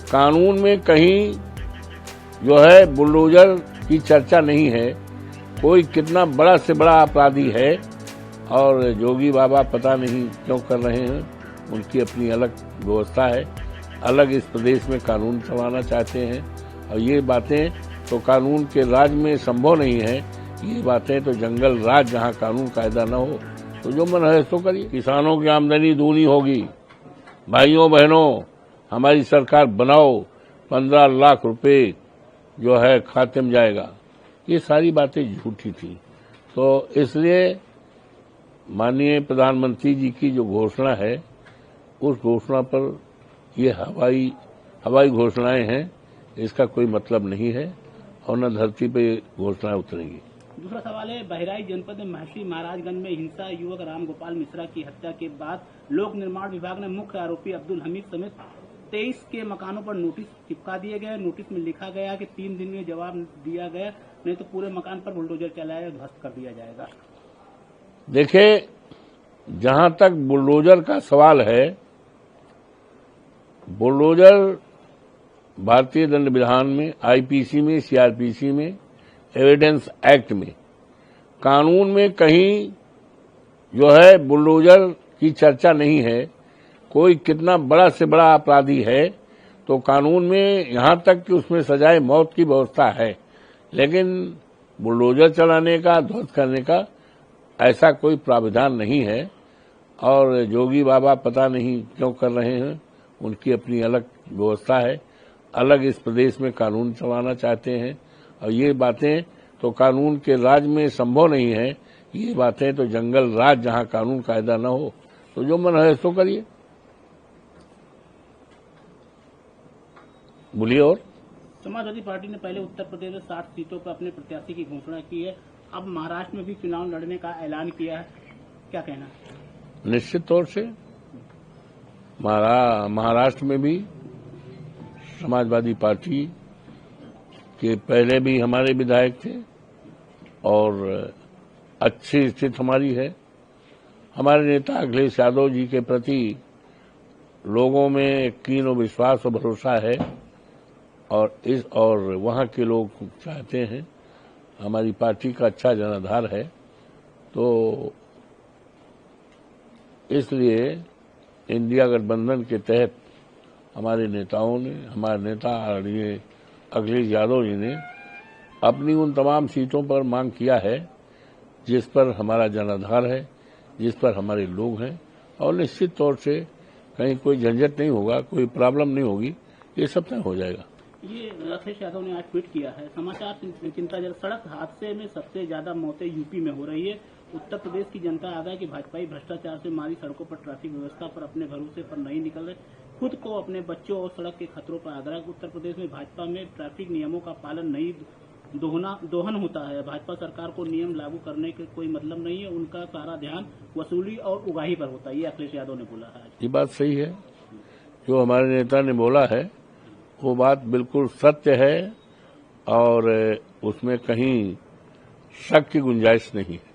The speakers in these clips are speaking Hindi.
कानून में कहीं जो है बुलडोजर की चर्चा नहीं है। कोई कितना बड़ा से बड़ा अपराधी है और जोगी बाबा पता नहीं क्यों कर रहे हैं, उनकी अपनी अलग व्यवस्था है, अलग इस प्रदेश में कानून चलाना चाहते हैं। और ये बातें तो कानून के राज में संभव नहीं है। ये बातें तो जंगल राज जहाँ कानून कायदा न हो, तो जो मन है सो करिए। किसानों की आमदनी दूनी होगी। भाइयों बहनों, हमारी सरकार बनाओ, 15 लाख रुपए जो है खाते में जाएगा। ये सारी बातें झूठी थी। तो इसलिए माननीय प्रधानमंत्री जी की जो घोषणा है, उस घोषणा पर ये हवाई घोषणाएं हैं, इसका कोई मतलब नहीं है और न धरती पे घोषणाएं उतरेंगी। दूसरा सवाल है, बहराइच जनपद में महर्षि महाराजगंज में हिंसा, युवक राम गोपाल मिश्रा की हत्या के बाद लोक निर्माण विभाग ने मुख्य आरोपी अब्दुल हमीद समेत 23 के मकानों पर नोटिस चिपका दिए गए। नोटिस में लिखा गया कि 3 दिन में जवाब दिया गया, नहीं तो पूरे मकान पर बुलडोजर चलाया ध्वस्त कर दिया जाएगा। देखिए, जहां तक बुलडोजर का सवाल है, बुलडोजर भारतीय दंड विधान में, आईपीसी में, सीआरपीसी में, एविडेंस एक्ट में, कानून में कहीं जो है बुलडोजर की चर्चा नहीं है। कोई कितना बड़ा से बड़ा अपराधी है तो कानून में यहां तक कि उसमें सजाए मौत की व्यवस्था है, लेकिन बुलडोजर चलाने का, ध्वस्त करने का ऐसा कोई प्रावधान नहीं है। और जोगी बाबा पता नहीं क्यों कर रहे हैं, उनकी अपनी अलग व्यवस्था है, अलग इस प्रदेश में कानून चलाना चाहते हैं। और ये बातें तो कानून के राज में संभव नहीं है। ये बातें तो जंगल राज जहां कानून कायदा न हो, तो जो मन है सो करिए। बोलिए। और समाजवादी पार्टी ने पहले उत्तर प्रदेश में 60 सीटों पर अपने प्रत्याशी की घोषणा की है, अब महाराष्ट्र में भी चुनाव लड़ने का ऐलान किया है, क्या कहना है? निश्चित तौर से महाराष्ट्र में भी समाजवादी पार्टी के पहले भी हमारे विधायक थे और अच्छी स्थिति हमारी है। हमारे नेता अखिलेश यादव जी के प्रति लोगों में कीन और विश्वास और भरोसा है और वहां के लोग चाहते हैं, हमारी पार्टी का अच्छा जनाधार है। तो इसलिए इंडिया गठबंधन के तहत हमारे नेताओं ने, हमारे नेता आदरणीय अखिलेश यादव जी ने अपनी उन तमाम सीटों पर मांग किया है जिस पर हमारा जनाधार है, जिस पर हमारे लोग हैं। और निश्चित तौर से कहीं कोई झंझट नहीं होगा, कोई प्रॉब्लम नहीं होगी, ये सब तय हो जाएगा। ये अखिलेश यादव ने आज ट्वीट किया है, समाचार चिंता जल सड़क हादसे में सबसे ज्यादा मौतें यूपी में हो रही है। उत्तर प्रदेश की जनता आगाह की भाजपाई भ्रष्टाचार से मारी सड़कों पर ट्रैफिक व्यवस्था पर अपने भरोसे पर नहीं निकल रहे, खुद को, अपने बच्चों और सड़क के खतरों पर आग्रह। उत्तर प्रदेश में भाजपा में ट्रैफिक नियमों का पालन नहीं, दोहन होता है। भाजपा सरकार को नियम लागू करने के कोई मतलब नहीं है, उनका सारा ध्यान वसूली और उगाही पर होता है, ये अखिलेश यादव ने बोला है। ये बात सही है, जो हमारे नेता ने बोला है वो बात बिल्कुल सत्य है और उसमें कहीं शक की गुंजाइश नहीं है।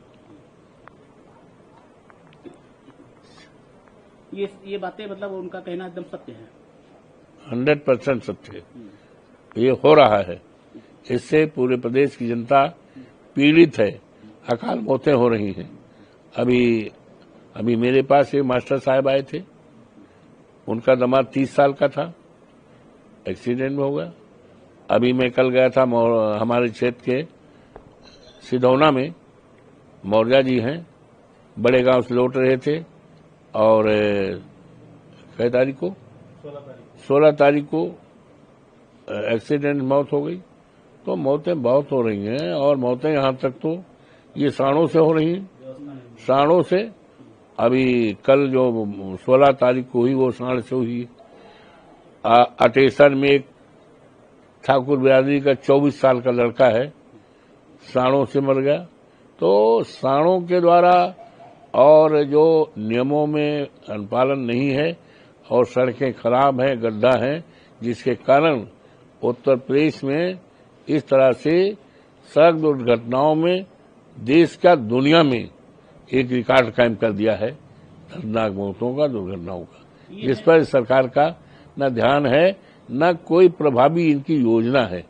ये बातें मतलब उनका कहना एकदम सत्य है, 100% सत्य है। ये हो रहा है, इससे पूरे प्रदेश की जनता पीड़ित है, अकाल मौतें हो रही हैं। अभी मेरे पास एक मास्टर साहब आए थे, उनका दामाद 30 साल का था, एक्सीडेंट में हो गया। अभी मैं कल गया था हमारे क्षेत्र के सिधौना में, मौर्या जी हैं, बड़े गांव से लौट रहे थे और कई तारीख को 16 तारीख को एक्सीडेंट मौत हो गई। तो मौतें बहुत हो रही हैं और मौतें यहां तक तो ये साणों से हो रही हैं, साणों से। अभी कल जो 16 तारीख को हुई वो साण से हुई। अटेसर में एक ठाकुर बिरादरी का 24 साल का लड़का है, साणों से मर गया। तो साणों के द्वारा और जो नियमों में अनुपालन नहीं है और सड़कें खराब हैं, गड्ढा है, जिसके कारण उत्तर प्रदेश में इस तरह से सड़क दुर्घटनाओं में देश का, दुनिया में एक रिकॉर्ड कायम कर दिया है दर्दनाक मौतों का, दुर्घटनाओं का, जिस पर सरकार का न ध्यान है न कोई प्रभावी इनकी योजना है,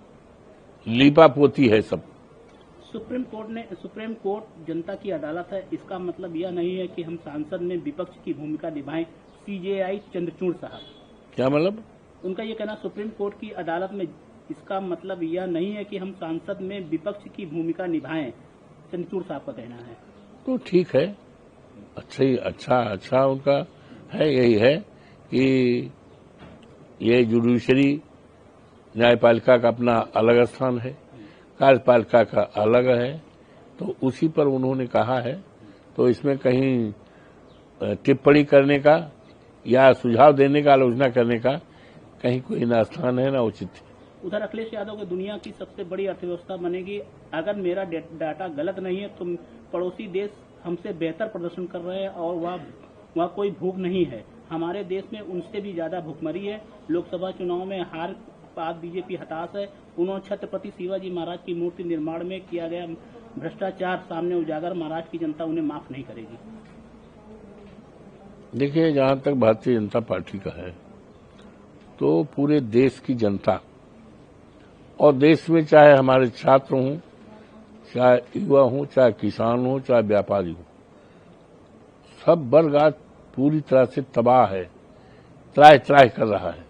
लीपापोती है सब। सुप्रीम कोर्ट जनता की अदालत है, इसका मतलब यह नहीं है कि हम सांसद में विपक्ष की भूमिका निभाएं। CJI चंद्रचूड़ साहब, क्या मतलब? उनका ये कहना सुप्रीम कोर्ट की अदालत में, इसका मतलब यह नहीं है कि हम सांसद में विपक्ष की भूमिका निभाएं, चंद्रचूड़ साहब का कहना है। तो ठीक है, अच्छा उनका है। यही है कि ये जुडिशरी न्यायपालिका का अपना अलग स्थान है, कार्यपालिका का अलग है, तो उसी पर उन्होंने कहा है। तो इसमें कहीं टिप्पणी करने का या सुझाव देने का, आलोचना करने का कहीं कोई ना स्थान है ना उचित है। उधर अखिलेश यादव के दुनिया की सबसे बड़ी अर्थव्यवस्था बनेगी, अगर मेरा डाटा गलत नहीं है तो पड़ोसी देश हमसे बेहतर प्रदर्शन कर रहे हैं और वह कोई भूख नहीं है। हमारे देश में उनसे भी ज्यादा भूखमरी है। लोकसभा चुनाव में हार बाद बीजेपी हताश है। उन्होंने छत्रपति शिवाजी महाराज की मूर्ति निर्माण में किया गया भ्रष्टाचार सामने उजागर, महाराज की जनता उन्हें माफ नहीं करेगी। देखिए, जहां तक भारतीय जनता पार्टी का है तो पूरे देश की जनता, और देश में चाहे हमारे छात्र हों, चाहे युवा हों, चाहे किसान हों, चाहे व्यापारी हों, सब वर्ग आज पूरी तरह से तबाह है, त्राह कर रहा है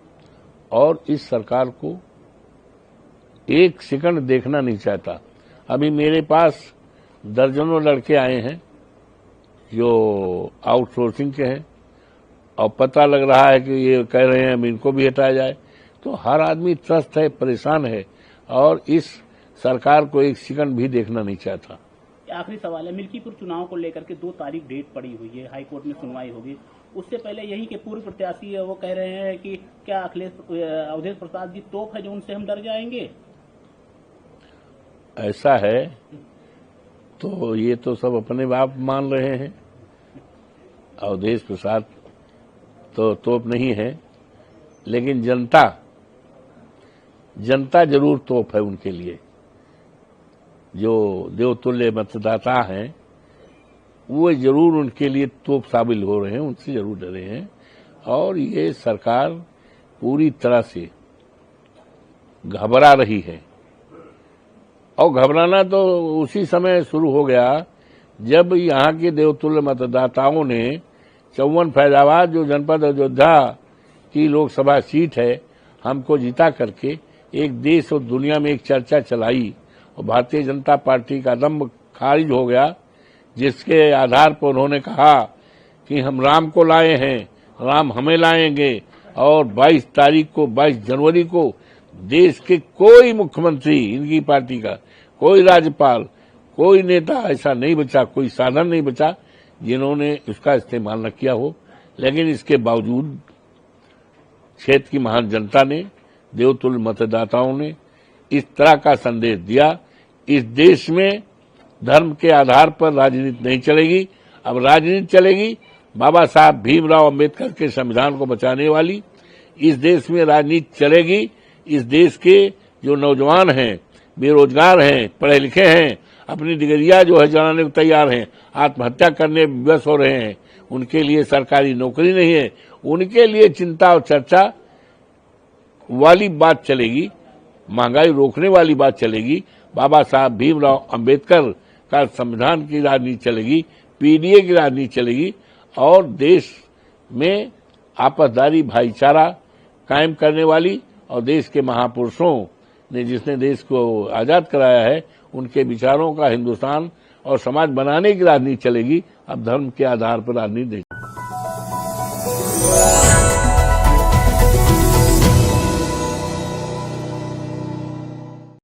और इस सरकार को एक सेकंड देखना नहीं चाहता। अभी मेरे पास दर्जनों लड़के आए हैं जो आउटसोर्सिंग के हैं और पता लग रहा है कि ये कह रहे हैं इनको भी हटाया जाए। तो हर आदमी त्रस्त है, परेशान है और इस सरकार को एक सेकंड भी देखना नहीं चाहता। आखिरी सवाल है, मिल्कीपुर चुनाव को लेकर के 2 तारीख डेट पड़ी हुई है, हाई कोर्ट में सुनवाई होगी। उससे पहले यही के पूर्व प्रत्याशी है वो कह रहे हैं कि क्या अवधेश प्रसाद जी तोप है जो उनसे हम डर जाएंगे। ऐसा है तो ये तो सब अपने बाप मान रहे हैं। अवधेश प्रसाद तो तोप नहीं है, लेकिन जनता जरूर तोप है उनके लिए। जो देवतुल्य मतदाता हैं वो जरूर उनके लिए तोप साबिल हो रहे हैं, उनसे जरूर डरे हैं। और ये सरकार पूरी तरह से घबरा रही है और घबराना तो उसी समय शुरू हो गया जब यहाँ के देवतुल्य मतदाताओं ने 54 फैजाबाद, जो जनपद अयोध्या की लोकसभा सीट है, हमको जिता करके एक देश और दुनिया में एक चर्चा चलाई और भारतीय जनता पार्टी का दम खारिज हो गया, जिसके आधार पर उन्होंने कहा कि हम राम को लाए हैं, राम हमें लाएंगे। और 22 जनवरी को देश के कोई मुख्यमंत्री, इनकी पार्टी का कोई राज्यपाल, कोई नेता ऐसा नहीं बचा, कोई साधन नहीं बचा जिन्होंने उसका इस्तेमाल न किया हो। लेकिन इसके बावजूद क्षेत्र की महान जनता ने, देवतुल्य मतदाताओं ने इस तरह का संदेश दिया, इस देश में धर्म के आधार पर राजनीति नहीं चलेगी। अब राजनीति चलेगी बाबा साहब भीमराव अंबेडकर के संविधान को बचाने वाली। इस देश में राजनीति चलेगी। इस देश के जो नौजवान हैं, बेरोजगार हैं, पढ़े लिखे हैं, अपनी डिग्रियां जो है जलाने को तैयार हैं, आत्महत्या करने में विवश हो रहे हैं, उनके लिए सरकारी नौकरी नहीं है, उनके लिए चिंता और चर्चा वाली बात चलेगी, महंगाई रोकने वाली बात चलेगी, बाबा साहब भीमराव अंबेडकर का संविधान की राजनीति चलेगी, पीडीए की राजनीति चलेगी और देश में आपसदारी भाईचारा कायम करने वाली और देश के महापुरुषों ने, जिसने देश को आजाद कराया है, उनके विचारों का हिंदुस्तान और समाज बनाने की राजनीति चलेगी। अब धर्म के आधार पर राजनीति नहीं।